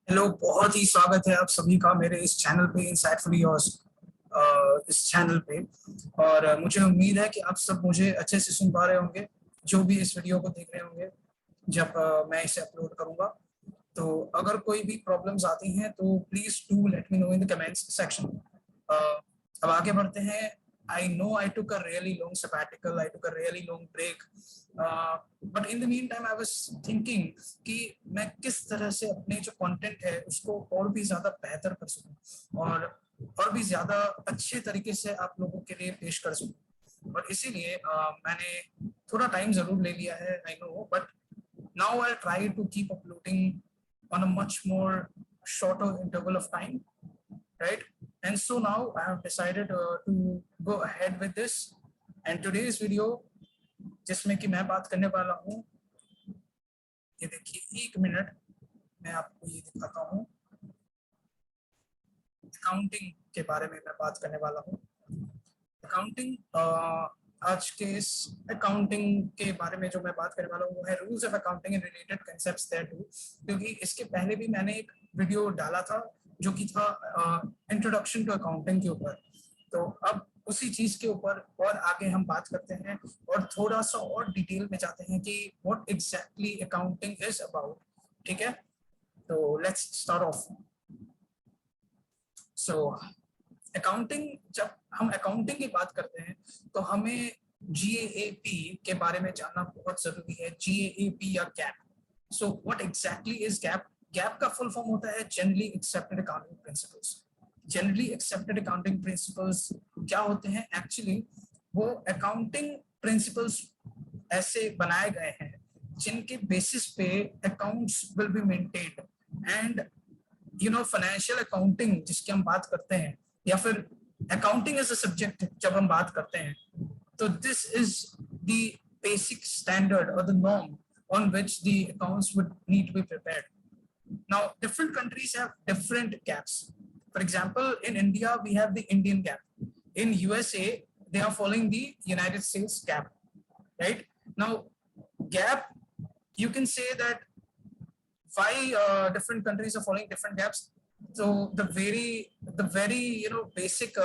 Hello, बहुत ही स्वागत है आप सभी का मेरे इस चैनल पे इंसाइटफुली योर्स इस चैनल पे। और मुझे उम्मीद है कि आप सब मुझे अच्छे से सुन पा रहे होंगे, जो भी इस वीडियो को देख रहे होंगे जब मैं इसे अपलोड करूंगा। तो अगर कोई भी प्रॉब्लम्स आती हैं तो please do let me know in the comments section. अब आगे बढ़ते हैं। I know I took a really long sabbatical, I took a really long break, but in the meantime I was thinking कि मैं किस तरह से अपने जो कंटेंट है उसको और भी ज्यादा बेहतर कर सकूं और भी ज्यादा अच्छे तरीके से आप लोगों के लिए पेश कर सकूं। और इसीलिए मैंने थोड़ा टाइम जरूर ले लिया है, I know, but now I'll try to keep uploading on a much more shorter interval of time, right? And so now I have decided to go ahead with this. And today's video, जिसमें कि मैं बात करने वाला हूँ, ये देखिए, एक मिनट मैं आपको ये दिखाता हूँ। अकाउंटिंग के बारे में मैं बात करने वाला हूँ। अकाउंटिंग, आज के इस अकाउंटिंग के बारे में जो मैं बात करने वाला हूँ वो है rules of accounting and related concepts there too. क्योंकि इसके पहले भी मैंने एक वीडियो डाला था जो कि था इंट्रोडक्शन टू अकाउंटिंग के ऊपर। तो अब उसी चीज के ऊपर और आगे हम बात करते हैं और थोड़ा सा और डिटेल में जाते हैं कि what exactly accounting is about. ठीक है, तो let's start of. So accounting, जब हम अकाउंटिंग की बात करते हैं तो हमें GAAP के बारे में जानना बहुत जरूरी है। GAAP या gap. So what exactly is gap? Gap का फुल फॉर्म होता है generally accepted accounting principles. Generally accepted accounting principles क्या होते हैं? एक्चुअली वो अकाउंटिंग प्रिंसिपल्स ऐसे बनाए गए हैं जिनके बेसिस पे accounts will be maintained. And financial accounting जिसकी हम बात करते हैं, या फिर अकाउंटिंग एज अ सब्जेक्ट जब हम बात करते हैं, तो this is the basic standard और the norm on which the accounts would need to be prepared. Now, different countries have different gaps. For example, in India, we have the Indian gap. In USA, they are following the United States gap, right? Now, gap, you can say that why different countries are following different gaps. So the very basic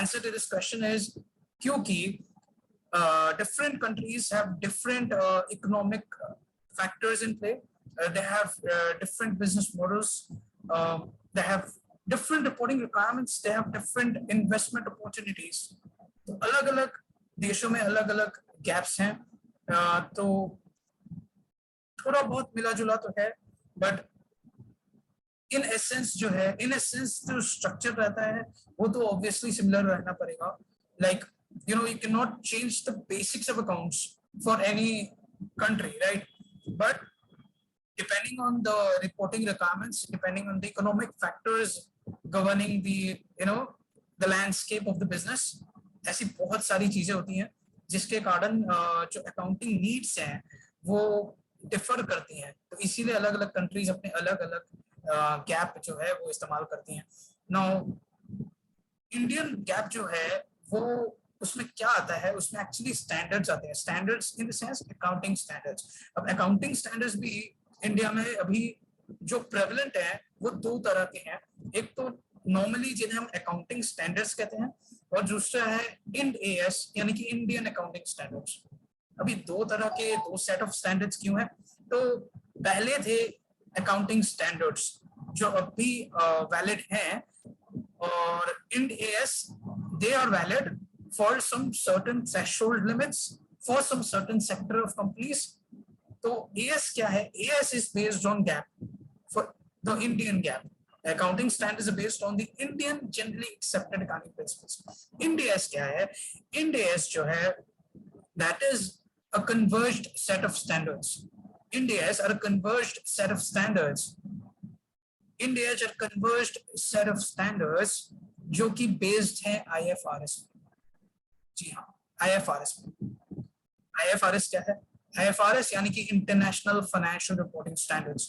answer to this question is क्योंकि different countries have different economic factors in play. They have different business models. They have different reporting requirements. They have different investment opportunities. तो अलग-अलग देशों में अलग-अलग gaps हैं। तो थोड़ा बहुत मिला जुला तो है, बट इन एसेंस जो स्ट्रक्चर रहता है वो तो ऑब्वियसली सिमिलर रहना पड़ेगा। Like you can not change the basics of accounts for any country, right? But depending on the reporting requirements, depending on the economic factors governing the landscape of the business, ऐसी बहुत सारी चीजें होती हैं जिसके कारण जो अकाउंटिंग नीड्स हैं वो डिफर करती हैं। तो इसीलिए अलग अलग कंट्रीज अपने अलग अलग गैप जो है वो इस्तेमाल करती हैं। नाउ इंडियन गैप जो है वो, उसमें क्या आता है? उसमें एक्चुअली स्टैंडर्ड्स आते हैं। Standards in the sense accounting standards. अब अकाउंटिंग स्टैंडर्ड्स भी इंडिया में अभी जो प्रेवलेंट है वो दो तरह के हैं। एक तो नॉर्मली जिन्हें हम अकाउंटिंग स्टैंडर्ड्स कहते हैं, और दूसरा है इंड AS यानी कि इंडियन अकाउंटिंग स्टैंडर्ड्स। अभी दो तरह के दो सेट ऑफ स्टैंडर्ड्स क्यों है? तो पहले थे अकाउंटिंग स्टैंडर्ड्स जो अभी वैलिड हैं, और end AS they are valid for some certain threshold limits for some certain sector of companies. तो AS क्या है? AS is based on GAAP for the Indian GAAP. Accounting standards are based on the Indian generally accepted accounting principles. Ind AS क्या है? Ind AS जो है, that is a converged set of standards. Ind AS are a converged set of standards. Ind AS are converged set of standards जो कि based है IFRS में। जी हाँ, IFRS में। IFRS क्या है? IFRS यानी कि इंटरनेशनल फाइनेंशियल रिपोर्टिंग स्टैंडर्ड्स।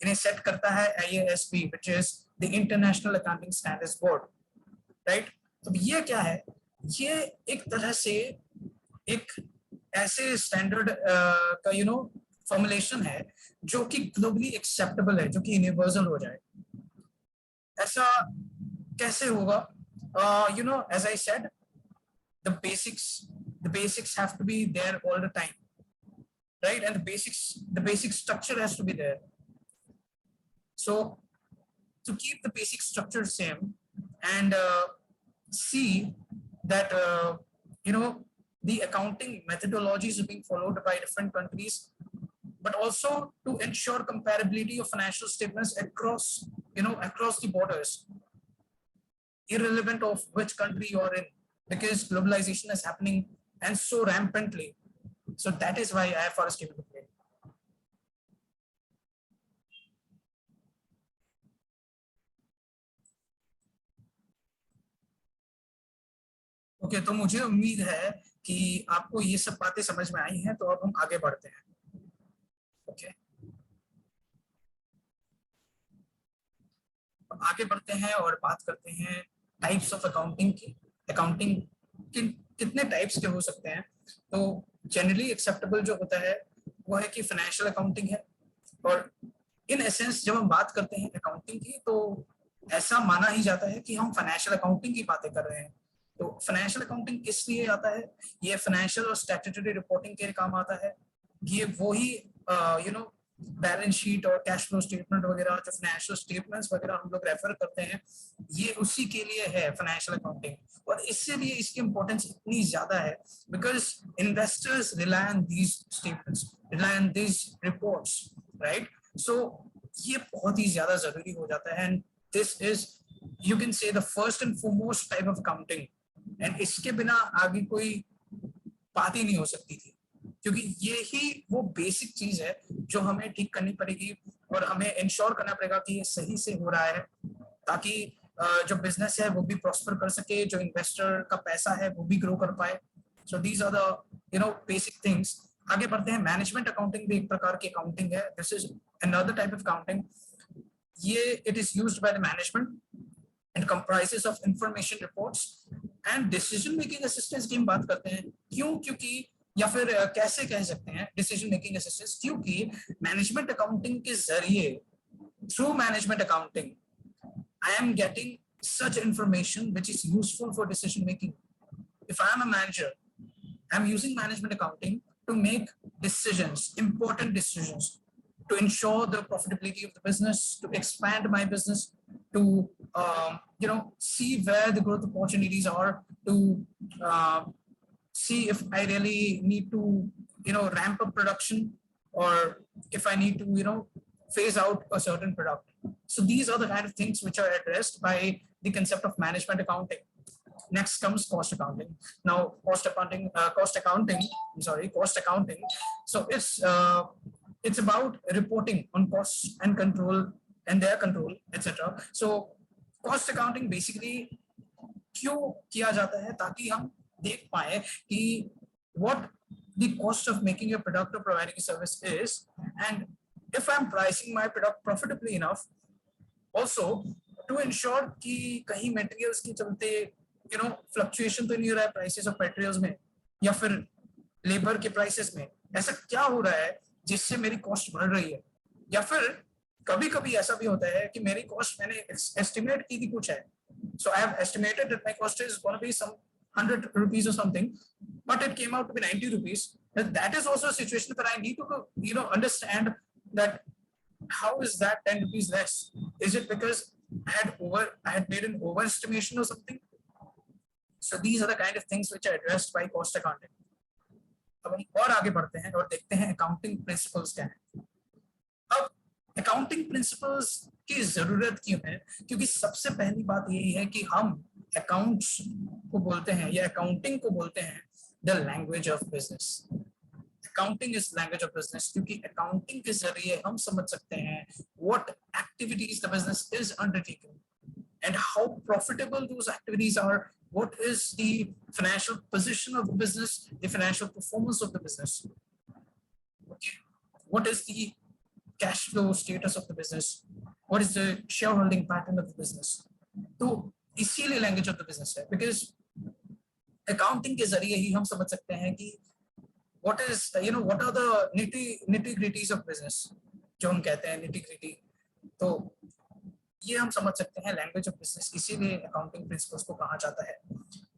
इन्हें सेट करता है IASB, which is the International Accounting Standards Board, right? तो ये क्या है? ये एक तरह से एक ऐसे स्टैंडर्ड का फॉर्मुलेशन है जो कि ग्लोबली एक्सेप्टेबल है, जो कि यूनिवर्सल हो जाए। ऐसा कैसे होगा? You know, as I said, the basics have to be there all the time, right? And the basic structure has to be there. So to keep the basic structure same and see that you know, the accounting methodologies are being followed by different countries, but also to ensure comparability of financial statements across, you know, across the borders, irrelevant of which country you are in, because globalization is happening and so rampantly. So that is why IFRS came into play. Okay, तो मुझे उम्मीद है कि आपको ये सब बातें समझ में आई हैं, तो अब हम आगे बढ़ते हैं। ओके, आगे बढ़ते हैं और बात करते हैं टाइप्स ऑफ अकाउंटिंग की। अकाउंटिंग कितने टाइप्स के हो सकते हैं? तो जनरली एक्सेप्टेबल जो होता है वो है कि फाइनेंशियल अकाउंटिंग है, और इन एसेंस जब हम बात करते हैं अकाउंटिंग की तो ऐसा माना ही जाता है कि हम फाइनेंशियल अकाउंटिंग की बातें कर रहे हैं। तो फाइनेंशियल अकाउंटिंग किस लिए आता है? ये फाइनेंशियल और स्टैट्यूटरी रिपोर्टिंग के काम आता है। ये वो ही यू नो, बैलेंस शीट और कैश फ्लो स्टेटमेंट वगैरह, जो फाइनेंशियल स्टेटमेंट्स वगैरह हम लोग रेफर करते हैं, ये उसी के लिए है फाइनेंशियल अकाउंटिंग। और इसलिए इसकी इंपॉर्टेंस इतनी ज्यादा है because investors rely on these statements, rely on these reports, right? So ये बहुत ही ज्यादा जरूरी हो जाता है, and this is, you can say, the first and foremost type of accounting. And इसके बिना आगे कोई बात ही नहीं हो सकती थी, क्योंकि ये ही वो बेसिक चीज है जो हमें ठीक करनी पड़ेगी और हमें इंश्योर करना पड़ेगा कि ये सही से हो रहा है, ताकि जो बिजनेस है वो भी प्रॉस्पर कर सके, जो इन्वेस्टर का पैसा है वो भी ग्रो कर पाए। So these are the, you know, basic things. आगे बढ़ते हैं। मैनेजमेंट अकाउंटिंग भी एक प्रकार की अकाउंटिंग है। This is another type of accounting. ये it is used by the management and comprises of information reports and decision making assistance की हम बात करते हैं। क्यों? क्योंकि, या फिर कैसे कह सकते हैं डिसीजन मेकिंग असिस्टेंस, क्योंकि मैनेजमेंट अकाउंटिंग के जरिए, through management accounting, I am getting such information which is useful for decision making. If I am a manager, I'm using management accounting to make decisions, important decisions, to ensure the profitability of the business, to expand my business, to you know, see where the growth opportunities are, to see if I really need to, you know, ramp up production, or if I need to, you know, phase out a certain product. So these are the kind of things which are addressed by the concept of management accounting. Next comes cost accounting. Now, cost accounting. So it's about reporting on costs and control and their control, etc. So cost accounting basically क्यों किया जाता है? ताकि हम देख पाए कि what the cost of making a product or providing a service is, and if I'm pricing my product profitably enough, also to ensure कि कहीं materials की चलते, you know, fluctuation तो नहीं हो रहा है prices of materials में, या फिर labor के prices में। ऐसा क्या हो रहा है जिससे मेरी cost बढ़ रही है? या फिर कभी-कभी ऐसा भी होता है कि मेरी cost मैंने estimate की थी कुछ है, so I have estimated that my cost is going to be some 100 rupees or something, but it came out to be 90 rupees. That is also a situation where I need to, you know, understand that how is that 10 rupees less? Is it because I had made an overestimation or something? So these are the kind of things which are addressed by cost accounting. अब हम और आगे बढ़ते हैं और देखते हैं accounting principles क्या है। अब अकाउंटिंग प्रिंसिपल्स की जरूरत क्यों है? क्योंकि सबसे पहली बात यही है कि हम अकाउंट्स को बोलते हैं या अकाउंटिंग को बोलते हैं the language of business. Accounting is language of business, क्योंकि अकाउंटिंग के जरिए हम समझ सकते हैं what activities the business is undertaking and how profitable those activities are, what is the financial position of the business, the financial performance of the business, okay, what is the cash flow status of the business, what is the shareholding pattern of the business. तो इसीलिए language of the business है, because accounting के जरिए ही हम समझ सकते हैं कि what is what are the nitty gritties of business, जो हम कहते हैं nitty gritty, तो ये हम समझ सकते हैं लैंग्वेज ऑफ बिजनेस, इसीलिए अकाउंटिंग प्रिंसिपल्स को कहा जाता है।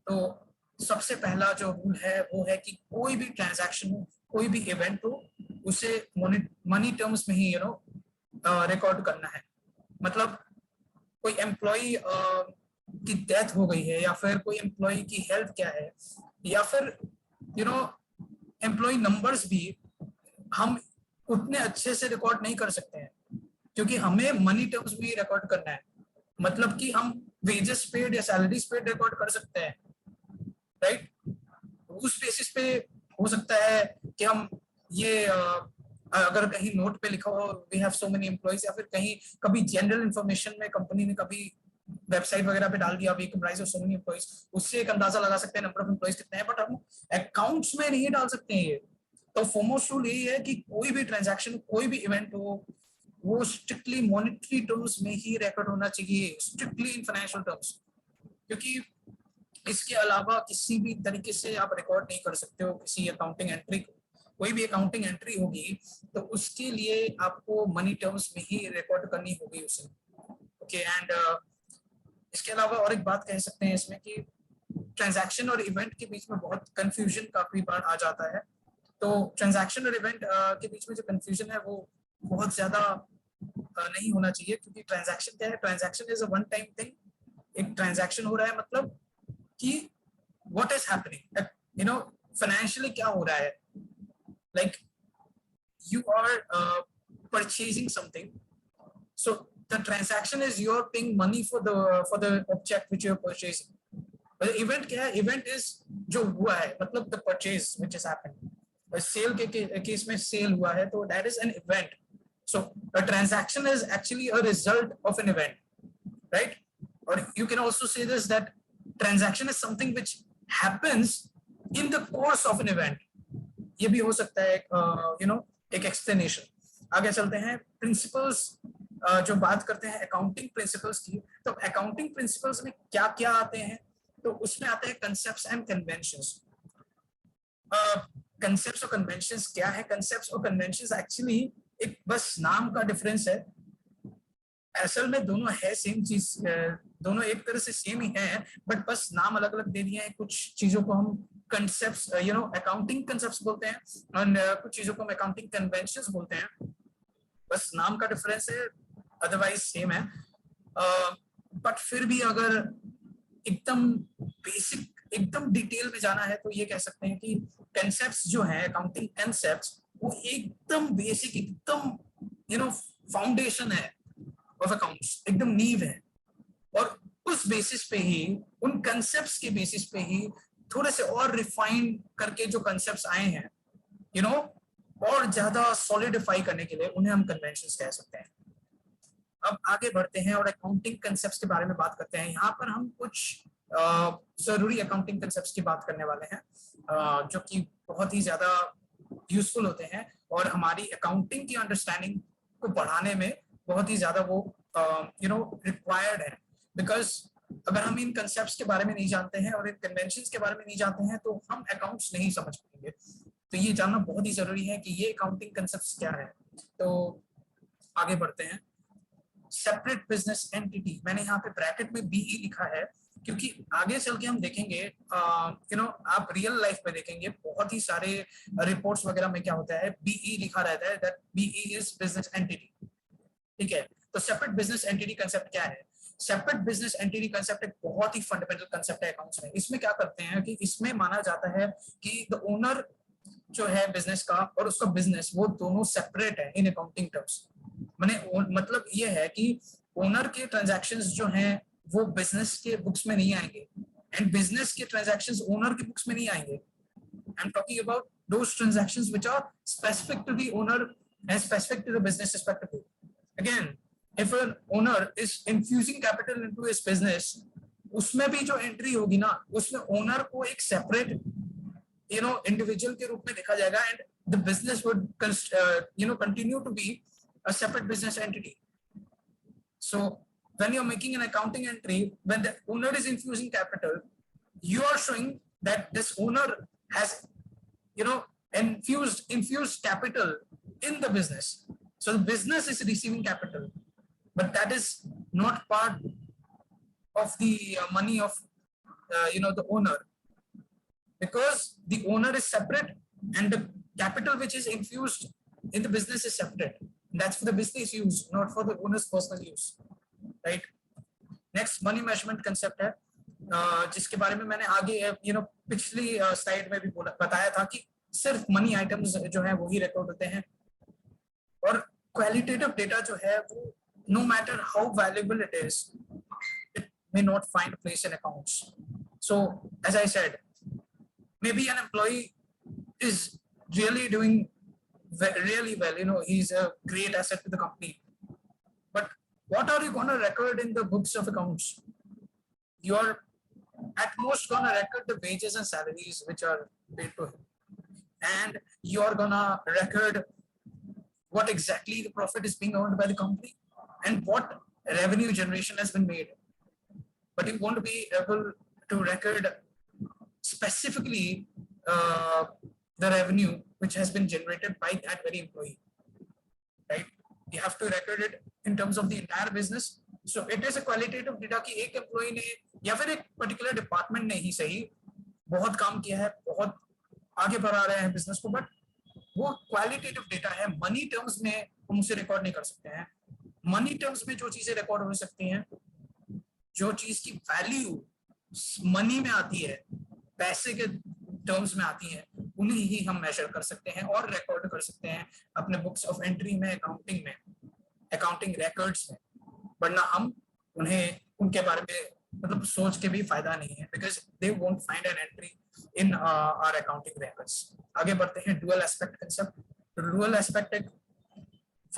तो सबसे पहला जो रूल है वो है कि कोई भी ट्रांजैक्शन हो, कोई भी इवेंट हो, उसे मनी टर्म्स में ही रिकॉर्ड करना है। मतलब कोई एम्प्लॉय की डेथ हो गई है, या फिर कोई एम्प्लॉय की हेल्थ क्या है, या फिर एम्प्लॉय नंबर्स भी हम उतने अच्छे से रिकॉर्ड नहीं कर सकते हैं, क्योंकि हमें मनी टर्म्स में रिकॉर्ड करना है। मतलब कि हम वेजेस पेड या सैलरीज पेड रिकॉर्ड कर सकते हैं, राइट। उस बेसिस पे हो सकता है कि हम ये अगर कहीं नोट पे लिखा हो we have so many employees, या फिर कहीं कभी जनरल इंफॉर्मेशन में कंपनी ने कभी वेबसाइट वगैरह पे डाल दिया we comprise of so many employees, उससे एक अंदाजा लगा सकते हैं नंबर ऑफ एम्प्लॉइज कितने हैं, बट हम अकाउंट्स में नहीं डाल सकते हैं ये। तो फोमोस्ट रूल यही है कि कोई भी ट्रांजैक्शन, कोई भी इवेंट हो, वो स्ट्रिक्टली मॉनेटरी टर्म्स में ही रिकॉर्ड होना चाहिए, स्ट्रिक्टली इन फाइनेंशियल टर्म्स, क्योंकि इसके अलावा किसी भी तरीके से आप रिकॉर्ड नहीं कर सकते हो किसी अकाउंटिंग एंट्री को। कोई भी अकाउंटिंग एंट्री होगी तो उसके लिए आपको मनी टर्म्स में ही रिकॉर्ड करनी होगी उसे, ओके। एंड इसके अलावा और एक बात कह सकते हैं इसमें कि ट्रांजैक्शन और इवेंट के बीच में बहुत कंफ्यूजन काफी बार आ जाता है। तो ट्रांजैक्शन और इवेंट के बीच में जो कंफ्यूजन है वो बहुत ज्यादा नहीं होना चाहिए, क्योंकि ट्रांजैक्शन क्या है, transaction is a one time thing. एक ट्रांजैक्शन हो रहा है मतलब कि व्हाट इज हैपनिंग, फाइनेंशियली क्या हो रहा है, like you are purchasing something, so the transaction is you're paying money for the object which you're purchasing. But event क्या है, event is जो हुआ है, मतलब the purchase which has happened. Sale के केस में सेल हुआ है तो that is an event. So a transaction is actually a result of an event, right? Or you can also say this that transaction is something which happens in the course of an event. ये भी हो सकता है एक explanation. आगे चलते हैं principles, जो बात करते हैं अकाउंटिंग प्रिंसिपल्स की, तो अकाउंटिंग प्रिंसिपल्स में क्या क्या आते हैं, तो उसमें आते हैं कंसेप्ट्स एंड कन्वेंशंस। कंसेप्ट्स और कन्वेंशंस क्या है? कंसेप्ट्स और कन्वेंशंस एक्चुअली एक बस नाम का डिफरेंस है, असल में दोनों है सेम चीज, दोनों एक तरह से सेम ही है, बट बस नाम अलग अलग दे दिए हैं। कुछ चीजों को हम कंसेप्ट्स अकाउंटिंग कंसेप्ट्स बोलते हैं, और कुछ चीजों को हम अकाउंटिंग कन्वेंशंस बोलते हैं, बस नाम का डिफरेंस है, अदरवाइज सेम है। बट फिर भी अगर एकदम बेसिक, एकदम डिटेल में जाना है तो ये कह सकते हैं कि कंसेप्ट्स जो हैं, अकाउंटिंग कंसेप्ट्स, वो एकदम बेसिक, एकदम फाउंडेशन है ऑफ अकाउंट्स, एकदम नींव है। और उस बेसिस पे ही, उन कंसेप्ट्स के बेसिस पे ही थोड़े से और रिफाइन करके जो कंसेप्ट्स आए हैं, और ज्यादा सॉलिडिफाई करने के लिए उन्हें हम कन्वेंशंस कह सकते हैं। अब आगे बढ़ते हैं और अकाउंटिंग कंसेप्ट्स के बारे में बात करते हैं। यहाँ पर हम कुछ जरूरी अकाउंटिंग कंसेप्ट्स की बात करने वाले हैं, जो कि बहुत ही ज्यादा यूजफुल होते हैं और हमारी अकाउंटिंग की अंडरस्टैंडिंग को बढ़ाने में बहुत ही ज्यादा वो रिक्वायर्ड है। बिकॉज अगर हम इन कंसेप्ट्स के बारे में नहीं जानते हैं और इन कन्वेंशंस के बारे में नहीं जानते हैं तो हम अकाउंट्स नहीं समझ पाएंगे। तो ये जानना बहुत ही जरूरी है कि ये अकाउंटिंग कंसेप्ट्स क्या है। तो आगे बढ़ते हैं। सेपरेट बिजनेस एंटिटी, मैंने यहाँ पे ब्रैकेट में बीई लिखा है क्योंकि आगे चल के हम देखेंगे, आप रियल लाइफ में देखेंगे बहुत ही सारे रिपोर्ट्स वगैरह में क्या होता है, बीई लिखा रहता है, that BE is business entity. ठीक है, तो सेपरेट बिजनेस एंटिटी कंसेप्ट क्या है? सेपरेट बिजनेस एंटिटी कंसेप्ट एक बहुत ही फंडामेंटल कंसेप्ट है अकाउंट्स में। इसमें क्या करते हैं कि इसमें माना जाता है कि द ओनर जो है बिजनेस का और उसका बिजनेस, वो दोनों सेपरेट है इन अकाउंटिंग टर्म्स। मतलब ये है कि ओनर के ट्रांजैक्शंस जो हैं वो बिजनेस के बुक्स में नहीं आएंगे, एंड बिजनेस के ट्रांजैक्शंस ओनर के बुक्स में नहीं आएंगे। I am talking about those transactions which are specific to the owner and specific to the business respectively. Again, if an owner is infusing capital into his business, उसमें भी जो entry होगी ना, उसमें ओनर को एक सेपरेट इंडिविजुअल के रूप में देखा जाएगा, and the business would continue to be a separate business entity. So when you're making an accounting entry, when the owner is infusing capital, you are showing that this owner has infused capital in the business. So the business is receiving capital, but that is not part of the money of the owner, because the owner is separate and the capital which is infused in the business is separate. That's for the business use, not for the owner's personal use, right? Next money measurement concept है, जिसके बारे में मैंने आगे पिछली slide में भी बताया था कि सिर्फ मनी आइटम्स जो है वही रिकॉर्ड होते हैं, और क्वालिटेटिव डेटा जो है वो no matter how valuable it is, it may not find a place in accounts. So as I said, maybe an employee is really doing really well, he's a great asset to the company, but what are you going to record in the books of accounts? You are at most going to record the wages and salaries which are paid to him, and you are going to record what exactly the profit is being earned by the company and what revenue generation has been made, but you won't be able to record specifically the revenue which has been generated by that very employee, right? You have to record it in terms of the entire business. So it is a qualitative data कि एक employee ने या फिर एक particular department ने ही सही बहुत काम किया है, बहुत आगे बढ़ा रहे हैं business को, but वो qualitative data है, money terms में हम उसे record नहीं कर सकते हैं. Money terms में जो चीजें record हो सकती हैं, जो चीज की value money में आती है, पैसे के terms में आती है, उन्हें ही हम measure कर सकते हैं और record कर सकते हैं अपने books of entry में, accounting records में. वरना हम उन्हें उनके बारे में मतलब सोच के भी फायदा नहीं है, because they won't find an entry in our accounting records. आगे बढ़ते हैं dual aspect concept. Dual aspect एक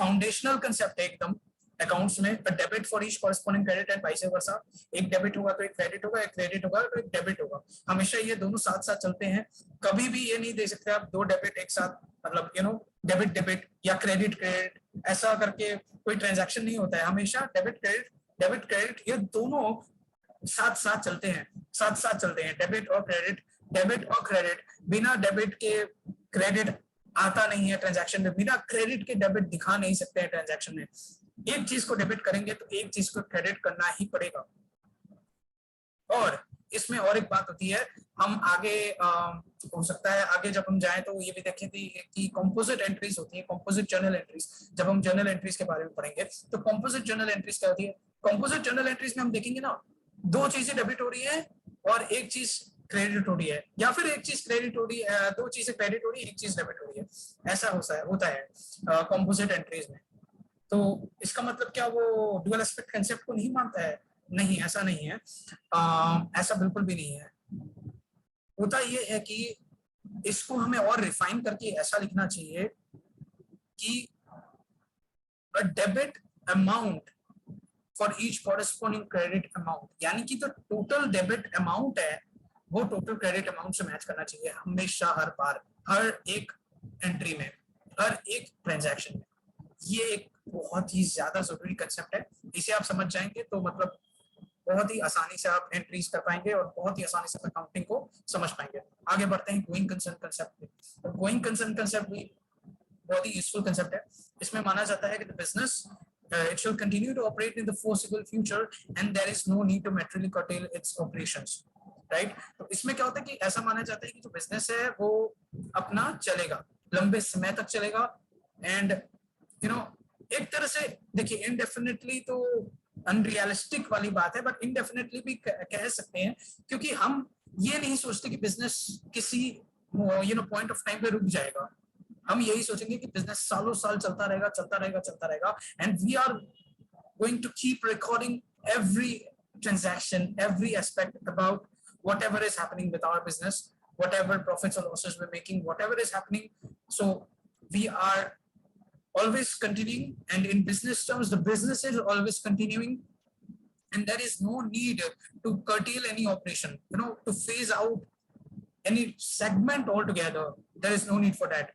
foundational concept है एकदम accounts में, a debit for each corresponding credit and vice versa. एक debit होगा तो एक credit होगा, एक credit होगा तो एक debit होगा. हमेशा ये दोनों साथ साथ चलते हैं. कभी भी ये नहीं दे सकते आप दो debit एक साथ, मतलब debit या credit ऐसा करके कोई ट्रांजैक्शन नहीं होता है. हमेशा डेबिट क्रेडिट ये दोनों साथ साथ चलते हैं. डेबिट और क्रेडिट, बिना डेबिट के क्रेडिट आता नहीं है ट्रांजैक्शन में, बिना क्रेडिट के डेबिट दिखा नहीं सकते हैं ट्रांजैक्शन में. एक चीज को डेबिट करेंगे तो एक चीज को क्रेडिट करना ही पड़ेगा. और इसमें और एक बात होती है, हम आगे हो सकता है आगे जब हम जाएं तो ये भी देखें कि कंपोजिट एंट्रीज होती है, कंपोजिट जर्नल एंट्रीज. जब हम जर्नल एंट्रीज के बारे में पढ़ेंगे तो कंपोजिट जर्नल एंट्रीज क्या होती है. कंपोजिट जर्नल एंट्रीज में हम देखेंगे ना, दो चीजें डेबिट हो रही है और एक चीज क्रेडिट हो रही है, या फिर एक चीज क्रेडिट हो रही है, दो चीजें क्रेडिट हो रही है, एक चीज डेबिट हो रही है. ऐसा होता है कंपोजिट एंट्रीज में. तो इसका मतलब क्या वो डुअल एस्पेक्ट कंसेप्ट को नहीं मानता है? नहीं, ऐसा नहीं है. ऐसा बिल्कुल भी नहीं है. होता ये है कि इसको हमें और रिफाइन करके ऐसा लिखना चाहिए कि a debit amount for each corresponding credit amount, यानी कि जो टोटल डेबिट अमाउंट है वो टोटल क्रेडिट अमाउंट से मैच करना चाहिए हमेशा, हर बार, हर एक एंट्री में, हर एक ट्रांजैक्शन में. ये एक बहुत ही ज्यादा जरूरी कंसेप्ट है. इसे आप समझ जाएंगे तो मतलब बहुत ही आसानी से आप एंट्रीज कर पाएंगे और बहुत ही आसानी से अकाउंटिंग को समझ पाएंगे. आगे बढ़ते हैं गोइंग कंसर्न कंसेप्ट पे. और गोइंग कंसर्न कंसेप्ट भी बहुत ही यूजफुल कंसेप्ट है. इसमें माना जाता है कि the business it shall continue to operate in the foreseeable future and there is no need to materially curtail its operations, right? तो इसमें क्या होता है कि ऐसा माना जाता है कि जो बिजनेस है वो अपना चलेगा, लंबे समय तक चलेगा. एंड एक तरह से देखिए इंडेफिनिटली तो अनरियलिस्टिक वाली बात है, बट इंडेफिनिटली भी कह सकते हैं, क्योंकि हम ये नहीं सोचते कि बिजनेस किसी पॉइंट ऑफ टाइम पे रुक जाएगा. हम यही सोचेंगे कि बिजनेस सालों साल चलता रहेगा. And we are going to keep recording every transaction, every aspect about whatever is happening with our business, whatever profits or losses we're making, whatever is happening. So we are always continuing, and in business terms the business is always continuing, and there is no need to curtail any operation, to phase out any segment altogether. There is no need for that.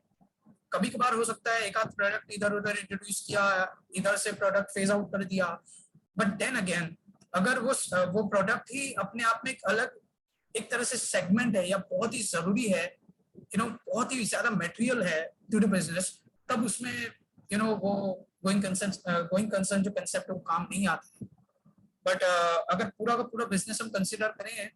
कभी कभार हो सकता है एक आध product इधर उधर introduce किया, इधर से प्रोडक्ट फेज आउट कर दिया, बट देन अगेन अगर वो प्रोडक्ट ही अपने आप में एक अलग एक तरह से सेगमेंट है या बहुत ही जरूरी है, बहुत ही ज्यादा मटेरियल है टू द बिजनेस, तब उसमें वो गोइंग कंसर्न जो कंसेप्ट है वो काम नहीं आता है। बट अगर पूरा का पूरा बिजनेस हम कंसिडर करें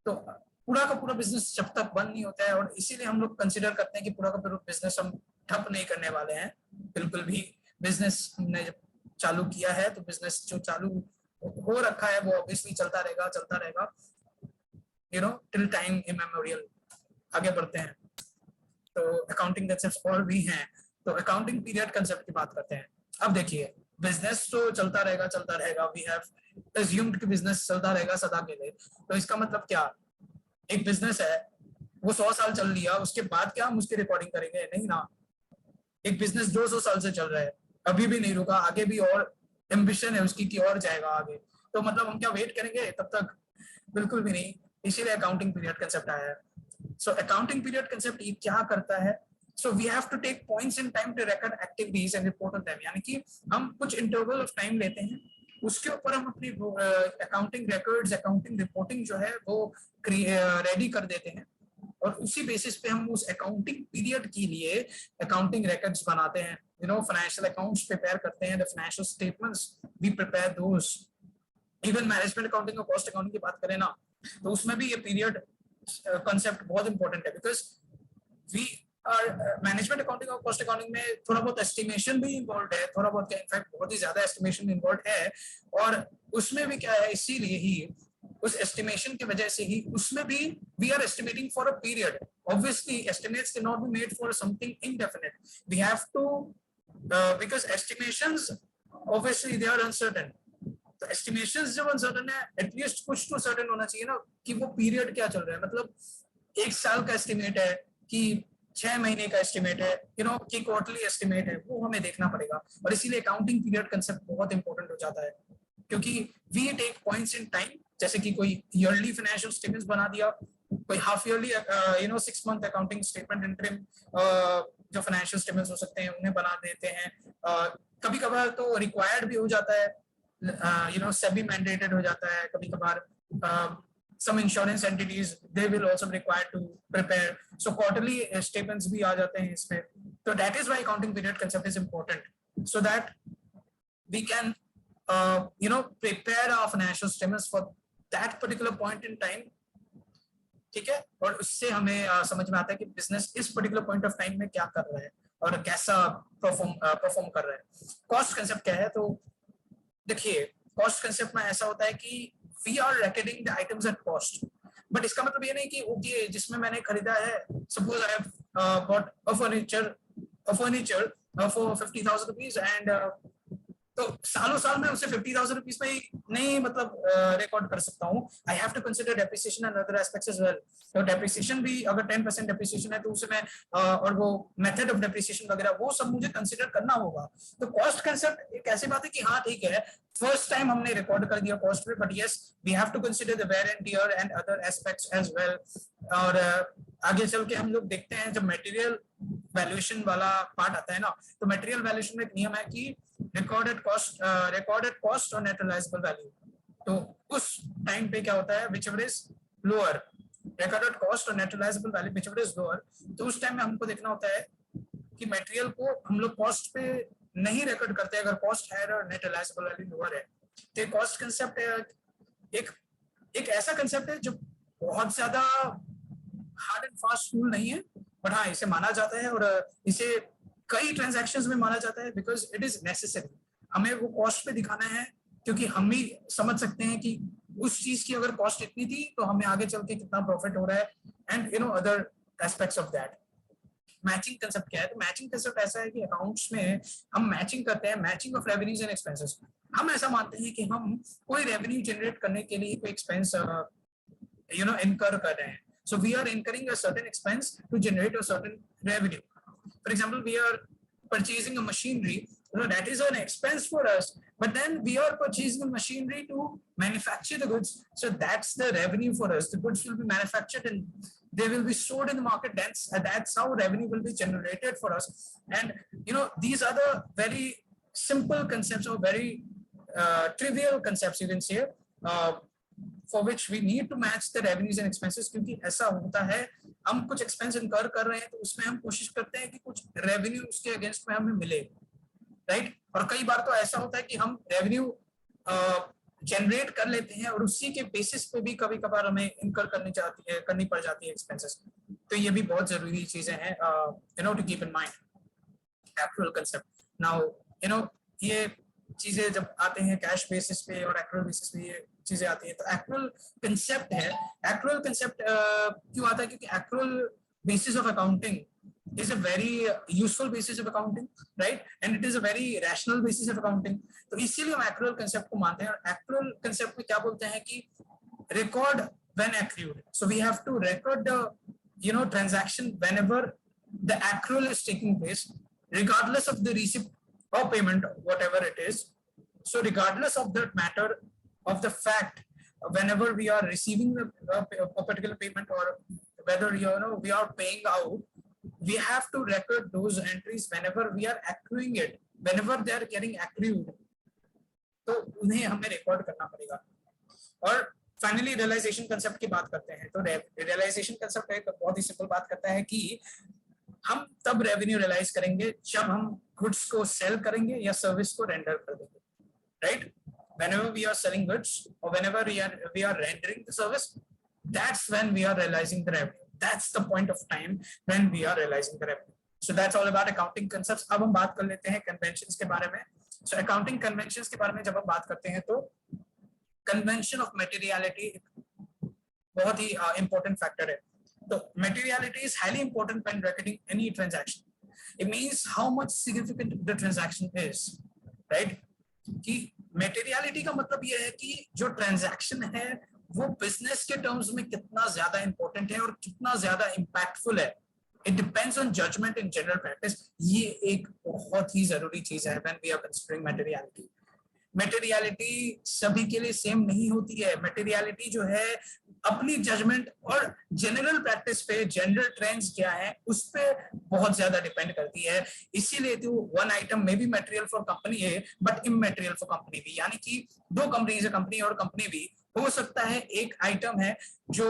तो पूरा का पूरा बिजनेस जब तक बंद नहीं होता है, और इसीलिए हम लोग कंसिडर करते हैं कि पूरा का पूरा बिजनेस हम ठप नहीं करने वाले हैं बिल्कुल भी। बिजनेस हमने जब चालू किया है तो बिजनेस जो चालू हो रखा है वो ऑब्वियसली चलता रहेगा टिल टाइम इमेमोरियल। आगे बढ़ते हैं। तो अकाउंटिंग कंसेप्ट और भी हैं, तो अकाउंटिंग पीरियड कंसेप्ट की बात करते हैं। अब देखिए, बिजनेस तो चलता रहेगा, वी हैव अज्यूम्ड कि बिजनेस चलता रहेगा सदा के लिए। तो इसका मतलब क्या, एक बिजनेस है वो 100 साल चल लिया, उसके बाद क्या हम उसकी रिकॉर्डिंग करेंगे? नहीं ना। एक बिजनेस 200 साल से चल रहा है, अभी भी नहीं रुका, आगे भी और एम्बिशन है उसकी कि और जाएगा आगे, तो मतलब हम क्या वेट करेंगे तब तक? बिल्कुल भी नहीं। इसीलिए अकाउंटिंग पीरियड कंसेप्ट आया है। सो अकाउंटिंग पीरियड कंसेप्ट ये क्या करता है? So we have to take points in time to record activities and report on them, यानी कि हम कुछ इंटरवल ऑफ टाइम लेते हैं, उसके ऊपर हम अपनी अकाउंटिंग रिकॉर्ड्स, अकाउंटिंग रिपोर्टिंग जो है वो रेडी कर देते हैं, और उसी बेसिस पे हम उस अकाउंटिंग पीरियड के लिए अकाउंटिंग रिकॉर्ड्स बनाते हैं। फाइनेंशियल अकाउंट्स प्रिपेयर करते हैं, the financial statements we prepare those. Even management accounting और कॉस्ट अकाउंटिंग की बात करें ना, तो उसमें भी ये पीरियड कंसेप्ट बहुत इंपॉर्टेंट है, बिकॉज वी मैनेजमेंट अकाउंटिंग और कॉस्ट अकाउंटिंग में थोड़ा बहुत एस्टिमेशन भी इन्वॉल्व है, थोड़ा बहुत इनफैक्ट बहुत ही ज्यादा एस्टिमेशन इन्वॉल्व है, और उसमें भी क्या है, इसीलिए ही उस एस्टिमेशन की वजह से ही उसमें भी we are estimating for a period. Obviously estimates can not be made for something indefinite, we have to because estimations obviously they are uncertain. तो एस्टिमेशंस जब अनसर्टेन है, एटलीस्ट कुछ तो सर्टेन होना चाहिए ना कि वो पीरियड क्या चल रहा है। मतलब 1 साल का एस्टिमेट है कि 6 महीने का एस्टिमेट है, कि क्वार्टरली एस्टिमेट है, वो हमें देखना पड़ेगा। और इसीलिए अकाउंटिंग पीरियड कंसेप्ट बहुत इंपॉर्टेंट हो जाता है, क्योंकि we take points in time, जैसे कि कोई ईयरली फाइनेंशियल स्टेटमेंट्स बना दिया, कोई half yearly 6 month accounting statement interim जो फाइनेंशियल स्टेटमेंट्स हो सकते हैं उन्हें बना देते हैं। कभी कभार तो रिक्वायर्ड भी हो जाता है, सेबी मैंडेटेड हो जाता है कभी कभार। some insurance entities they will also require to prepare, so quarterly statements भी आ जाते हैं इसमें। तो that is why accounting period concept is important, so that we can prepare our financial statements for that particular point in time। ठीक है, और उससे हमें समझ में आता है कि बिजनेस इस पर्टिकुलर पॉइंट ऑफ टाइम में क्या कर रहा है और कैसा परफॉर्म कर रहा है। कॉस्ट कंसेप्ट क्या है? तो देखिए, कॉस्ट कंसेप्ट में ऐसा होता है कि we are recording the items at cost, but इसका मतलब ये नहीं कि ओके जिसमें मैंने खरीदा है, suppose I have bought a furniture for 50,000 rupees, and तो सालों साल में उसे 50,000 रुपीज में ही नहीं मतलब रिकॉर्ड कर सकता हूँ। I have to consider depreciation and other aspects as well. तो डेप्रिसिएशन भी अगर 10% डेप्रिसिएशन है तो उसमें और वो मेथड ऑफ डेप्रिसिएशन वगैरह वो सब मुझे कंसिडर करना होगा। तो कॉस्ट कंसेप्ट एक ऐसी बात है कि हाँ ठीक है, फर्स्ट टाइम हमने रिकॉर्ड कर दिया कॉस्ट पे, but yes we have to consider the wear and tear and other aspects as well. और आगे चल के हम लोग देखते हैं जब मटेरियल वैल्यूएशन वाला पार्ट आता है ना, तो मटेरियल वैल्यूएशन में एक नियम है कि रिकॉर्डेड कॉस्ट और नेट रियलाइजेबल वैल्यू। तो उस टाइम पे क्या होता है, whichever is lower, recorded cost और net realisable value whichever is lower, तो उस टाइम में हमको देखना होता है कि मटेरियल को हम लोग कॉस्ट पे नहीं रिकॉर्ड करते अगर कॉस्ट हायर और नेट रियलाइजेबल वैल्यू लोअर है। तो कॉस्ट कंसेप्ट एक ऐसा कंसेप्ट है जो बहुत ज्यादा हार्ड एंड फास्ट रूल नहीं है, बट हाँ इसे माना जाता है और इसे कई ट्रांजैक्शंस में माना जाता है बिकॉज इट इज नेसेसरी। हमें वो कॉस्ट पे दिखाना है क्योंकि हम भी समझ सकते हैं कि उस चीज की अगर कॉस्ट इतनी थी तो हमें आगे चल के कितना प्रॉफिट हो रहा है, and other aspects of that. Matching concept क्या है? तो मैचिंग कंसेप्ट ऐसा है कि अकाउंट्स में हम मैचिंग करते हैं, matching of revenues and expenses. हम ऐसा मानते हैं कि हम कोई रेवेन्यू जनरेट करने के लिए कोई एक्सपेंस इनकर कर रहे हैं। So we are incurring a certain expense to generate a certain revenue. For example, we are purchasing a machinery, that is an expense for us, but then we are purchasing a machinery to manufacture the goods, so that's the revenue for us. The goods will be manufactured and they will be sold in the market. That's how revenue will be generated for us. And these are the very simple concepts or very trivial concepts you can say, for which we need to match the revenues and expenses, क्योंकि ऐसा होता है हम कुछ expense इनकर कर रहे हैं तो उसमें हम कोशिश करते हैं कि कुछ रेवेन्यू उसके अगेंस्ट में हमें मिले, राइट। और कई बार तो ऐसा होता है कि हम रेवेन्यू जनरेट कर लेते हैं और उसी के बेसिस पे भी कभी कभार हमें इनकर करनी पड़ जाती है एक्सपेंसेस। तो ये भी बहुत जरूरी चीजें हैं to keep in mind actual concept. Now ये चीजें जब आते हैं कैश बेसिस पे और एक्चुअल बेसिस पे ये चीजें आती हैं, तो एक्चुअल कंसेप्ट है। एक्चुअल कंसेप्ट क्यों आता है? क्योंकि actual basis of accounting is a very useful basis of accounting, right? And it is a very rational basis of accounting. तो इसीलिए हम accrual concept को मानते हैं। और accrual concept में क्या बोलते हैं कि record when accrued. So we have to record the transaction whenever the accrual is taking place, regardless of the receipt or payment, whatever it is. So regardless of that matter of the fact, whenever we are receiving a particular payment or whether we are paying out, we have to record those entries whenever we are accruing it, whenever they are getting accrued, तो उन्हें हमें record करना पड़ेगा। और finally realisation concept की बात करते हैं। तो रियलाइजेशन कंसेप्ट एक बहुत ही सिंपल बात करता है कि हम तब रेवेन्यू रियलाइज करेंगे जब हम गुड्स को सेल करेंगे या सर्विस को रेंडर कर देंगे, right. whenever we are selling goods or whenever we are rendering the service, that's when we are realizing the revenue. That's the point of time when we are realizing the revenue. So that's all about accounting concepts. अब हम बात कर लेते हैं conventions के बारे में। So accounting conventions के बारे में जब हम बात करते हैं तो convention of materiality बहुत ही important factor है। तो materiality is highly important when recording any transaction. It means how much significant the transaction is, right? कि materiality का मतलब ये है कि जो transaction है वो बिजनेस के टर्म्स में कितना ज्यादा इंपॉर्टेंट है और कितना ज्यादा इंपैक्टफुल है। It depends on judgement in general practice. ये एक बहुत ही जरूरी चीज है when we are considering materiality. Materiality सभी के लिए सेम नहीं होती है। मटेरियलिटी जो है अपनी जजमेंट और जनरल प्रैक्टिस पे, जनरल ट्रेंड्स क्या है उस पे बहुत ज्यादा डिपेंड करती है। इसीलिए तो वन आइटम में भी मटेरियल फॉर कंपनी है बट इमटेरियल फॉर कंपनी भी, यानी कि दो कंपनीज है, कंपनी और कंपनी भी। हो सकता है एक आइटम है जो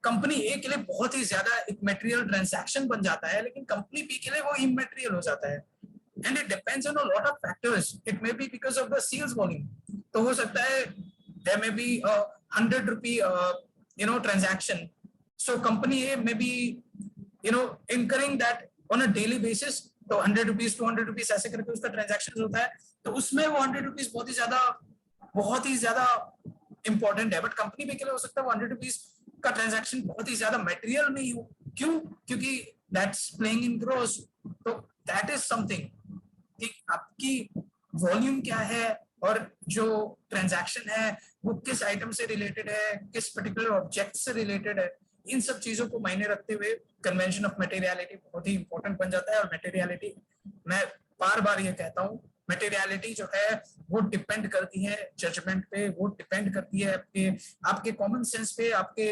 कंपनी ए के लिए बहुत ही ज्यादा एक मटेरियल ट्रांजैक्शन बन जाता है, लेकिन कंपनी बी के लिए वो इमटेरियल हो जाता है। And it depends on a lot of factors. It may be because of the sales volume. तो हो सकता है there may be 100 rupee transaction. So company A may be incurring that on a daily basis. तो 100 rupees 200 rupees ऐसे करके उसका transaction होता है। तो उसमें वो 100 रुपीज बहुत ही ज्यादा इंपॉर्टेंट है। बट कंपनी भी के लिए हो सकता है 100 रुपीज का ट्रांजैक्शन बहुत ही ज्यादा मटेरियल नहीं हो। क्यों? क्योंकि दैट्स प्लेइंग इन ग्रोस। तो दैट इज समथिंग कि आपकी वॉल्यूम क्या है और जो ट्रांजैक्शन है वो किस आइटम से रिलेटेड है, किस पर्टिकुलर ऑब्जेक्ट से रिलेटेड है। इन सब चीजों को मायने रखते हुए कन्वेंशन ऑफ मटेरियलिटी बहुत ही इंपॉर्टेंट बन जाता है। और मटेरियलिटी, मैं बार बार ये कहता हूँ, मटेरियलिटी जो है वो डिपेंड करती है जजमेंट पे, वो डिपेंड करती है आपके कॉमन सेंस पे, आपके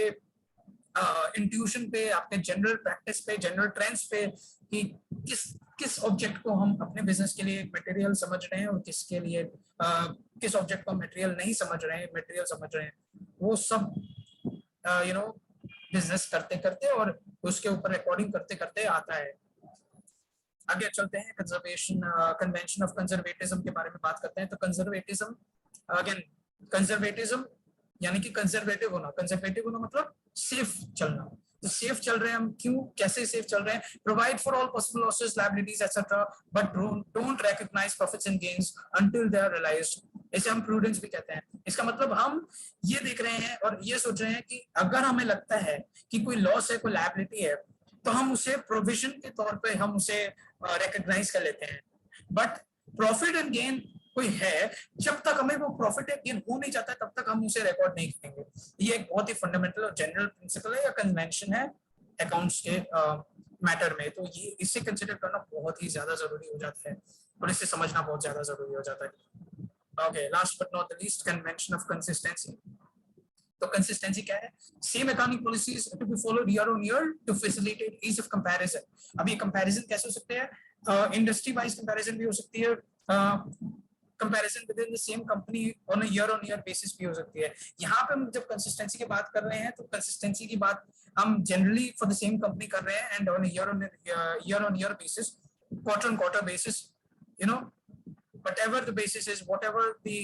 इंट्यूशन पे, आपके जनरल प्रैक्टिस पे, जनरल ट्रेंड्स पे कि किस ऑब्जेक्ट को हम अपने बिजनेस के लिए मटेरियल समझ रहे हैं और किसके लिए किस ऑब्जेक्ट को मटेरियल नहीं समझ रहे हैं, मटेरियल समझ रहे हैं। वो सब बिजनेस करते करते और उसके ऊपर रिकॉर्डिंग करते करते आता है। आगे चलते हैं कन्वेंशन ऑफ कंजर्वेटिज्म के बारे में बात करते हैं। तो कंजर्वेटिज्म, अगेन कंजर्वेटिज्म यानी कि कंजर्वेटिव होना मतलब सेफ चलना। तो सेफ चल रहे हैं हम, क्यों, कैसे सेफ चल रहे हैं? Provide for all possible losses, liabilities etcetera, but don't recognise profits and gains until they are realised. इसे हम प्रूडेंस भी कहते हैं। इसका मतलब हम ये देख रहे हैं और ये सोच रहे हैं कि अगर हमें लगता है कि कोई लॉस है, कोई लायबिलिटी है, तो हम उसे प्रोविजन के तौर पे हम उसे रिकॉग्नाइज कर लेते हैं। बट प्रॉफिट एंड गेन कोई है, जब तक हमें वो प्रॉफिट एंड गेन हो नहीं जाता तब तक हम उसे रिकॉर्ड नहीं करेंगे। ये एक बहुत ही फंडामेंटल और जनरल प्रिंसिपल है या कन्वेंशन है अकाउंट्स के मैटर में। तो ये इसे कंसिडर करना बहुत ही ज्यादा जरूरी हो जाता है और इसे समझना बहुत ज्यादा जरूरी हो जाता है। Okay, last but not the least, convention of consistency. तो कंसिस्टेंसी क्या है? Same accounting policies to be followed year on year to facilitate ease of comparison. अब ये कंपैरिजन कैसे हो सकते हैं? इंडस्ट्री वाइज कंपैरिजन भी हो सकती है, comparison with in the same company on a year on year basis भी हो सकती है। यहाँ पे हम जब कंसिस्टेंसी की बात कर रहे हैं तो कंसिस्टेंसी की बात हम generally for the same company कर रहे हैं and on year on year basis, quarter on quarter basis, you know, whatever the basis is, whatever the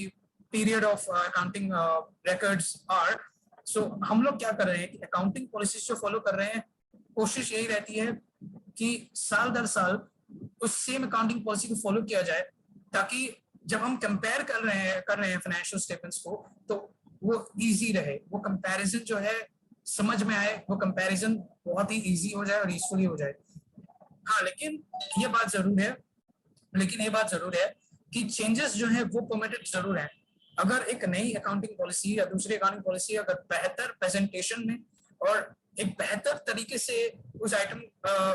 period of accounting records are. So हम लोग क्या कर रहे हैं कि अकाउंटिंग पॉलिसीज जो फॉलो कर रहे हैं, कोशिश यही रहती है कि साल दर साल उस सेम अकाउंटिंग पॉलिसी को फॉलो किया जाए, ताकि जब हम कंपेयर कर रहे हैं फाइनेंशियल स्टेटमेंट्स को, तो वो इजी रहे, वो कंपैरिजन जो है समझ में आए, वो कंपैरिजन बहुत ही इजी हो जाए और यूजफुल हो जाए। हाँ, लेकिन ये बात जरूर है कि चेंजेस जो है वो परमिटेड जरूर है। अगर एक नई अकाउंटिंग पॉलिसी या दूसरी अकाउंटिंग पॉलिसी अगर बेहतर प्रेजेंटेशन में और एक बेहतर तरीके से उस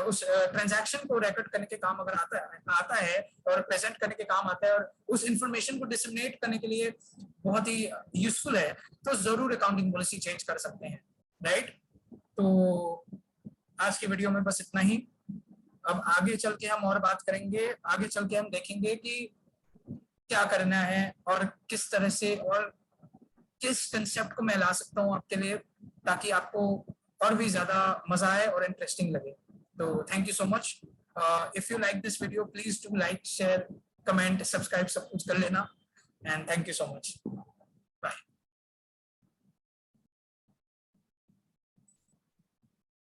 उस ट्रांजैक्शन को रिकॉर्ड करने के काम अगर आता है और प्रेजेंट करने के काम आता है और उस इंफॉर्मेशन को डिसमिनेट करने के लिए बहुत ही यूजफुल है, तो जरूर अकाउंटिंग पॉलिसी चेंज कर सकते हैं, राइट। तो आज की वीडियो में बस इतना ही। अब आगे चल के हम और बात करेंगे, आगे चल के हम देखेंगे कि क्या करना है और किस तरह से और किस कंसेप्ट को मैं ला सकता हूँ आपके लिए, ताकि आपको और भी ज्यादा मजा आए और इंटरेस्टिंग लगे। तो thank you so much. If you like this video please do like, share, comment, subscribe सब कुछ कर लेना, and thank you so much.